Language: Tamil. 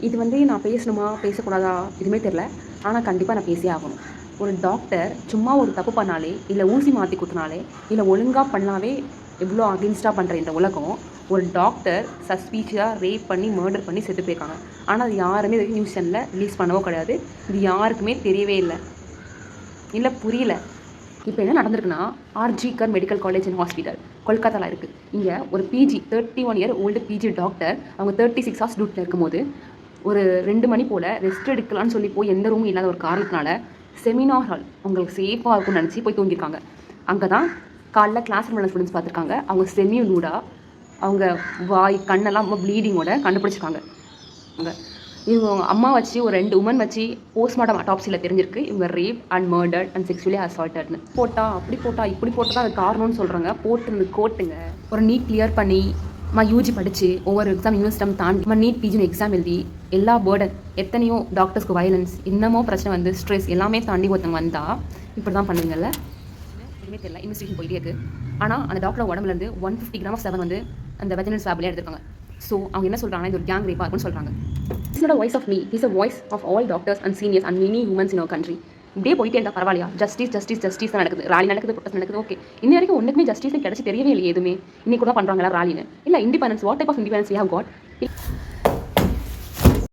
இது வந்து நான் பேசணுமா பேசக்கூடாதா எதுவுமே தெரில. ஆனால் கண்டிப்பாக நான் பேசியே ஆகணும். ஒரு டாக்டர் சும்மா ஒரு தப்பு பண்ணாலே, இல்லை ஊசி மாற்றி குத்துனாலே, இல்லை ஒழுங்காக பண்ணாவே எவ்வளோ அகென்ஸ்டாக பண்ணுற இந்த உலகம், ஒரு டாக்டர் சஸ்பீஷியாக ரேப் பண்ணி மர்டர் பண்ணி செத்து போயிருக்காங்க. ஆனால் அது யாருமே இது நியூஸ் சேனலில் ரிலீஸ் பண்ணவோ கிடையாது. இது யாருக்குமே தெரியவே இல்லை புரியல. இப்போ என்ன நடந்திருக்குன்னா, RG Kar medical college and hospital கொல்கத்தாவில் இருக்குது. இங்கே ஒரு PG 31 year old PG doctor அவங்க 36 ஹவர்ஸ் டியூட்டியில் இருக்கும்போது ஒரு 2 மணி போல் ரெஸ்ட் எடுக்கலான்னு சொல்லி போய் எந்த ரூமும் இல்லாத ஒரு காரணத்தினால செமினார் ஹால் அவங்களுக்கு சேஃபாக இருக்கும்னு நினச்சி போய் தூங்கியிருக்காங்க. அங்கே தான் காலைல கிளாஸ் ரூமில் ஸ்டூடெண்ட்ஸ் பார்த்துருக்காங்க. அவங்க செமி நூடாக அவங்க வாய் கண்ணெல்லாம் ரொம்ப ப்ளீடிங்கோட கண்டுபிடிச்சிருக்காங்க. இவங்க அம்மா வச்சு ஒரு 2 உமன் வச்சு போஸ்ட்மார்ட்டம் அட்டாப்சியில் தெரிஞ்சிருக்கு இவங்க rape and murder and sexually அசால்ட்டட்னு. அப்படி போட்டா இப்படி போட்டு தான் அது காரணம்னு சொல்கிறாங்க. போட்டு கோட்டுங்க ஒரு நீட் கிளியர் பண்ணி யூஜி படித்து ஒவ்வொரு எக்ஸாம் யூனிவர்சிட்டி தாண்டி நீட் பிஜின்னு எக்ஸாம் எழுதி எல்லா பேர்டன் எத்தனையோ டாக்டர்ஸ்க்கு வயலன்ஸ் இன்னமோ பிரச்சனை வந்து ஸ்ட்ரெஸ் எல்லாமே தாண்டி ஒருத்தவங்க வந்தால் இப்படி தான் பண்ணுவீங்கல்ல. எதுவுமே தெரியல. இன்வெஸ்டிகேஷன் போயிட்டே இருக்குது. ஆனால் அந்த டாக்டர் உடம்புலேருந்து 150 கிராம் ஆஃப் செவன் வந்து அந்த வெஜினல் ஸ்வாப்லேயே எடுத்துருக்காங்க. ஸோ அவங்க என்ன சொல்கிறாங்கன்னா இது ஒரு கேங் ரேப்பாக இருக்குன்னு சொல்கிறாங்க. It's not a voice of me, it's a voice of all doctors and seniors and many humans in our country. இப்படியே போயிட்டே இருந்தால் பரவாயில்லையா? ஜஸ்டிஸ் ஜஸ்டிஸ் ஜஸ்டிஸ் தான் நடக்குது. ராலி நடக்குது, ப்ரொட்டஸ்ட் நடக்குது. ஓகே, இன்ன வரைக்கும் ஒன்றுக்குமே ஜஸ்டிஸ் கிடைச்சி தெரியவே இல்லை எதுவுமே. இன்னைக்கு கூட பண்ணுறாங்களா ராலின்னு? இல்லை independence, what type of independence we have God?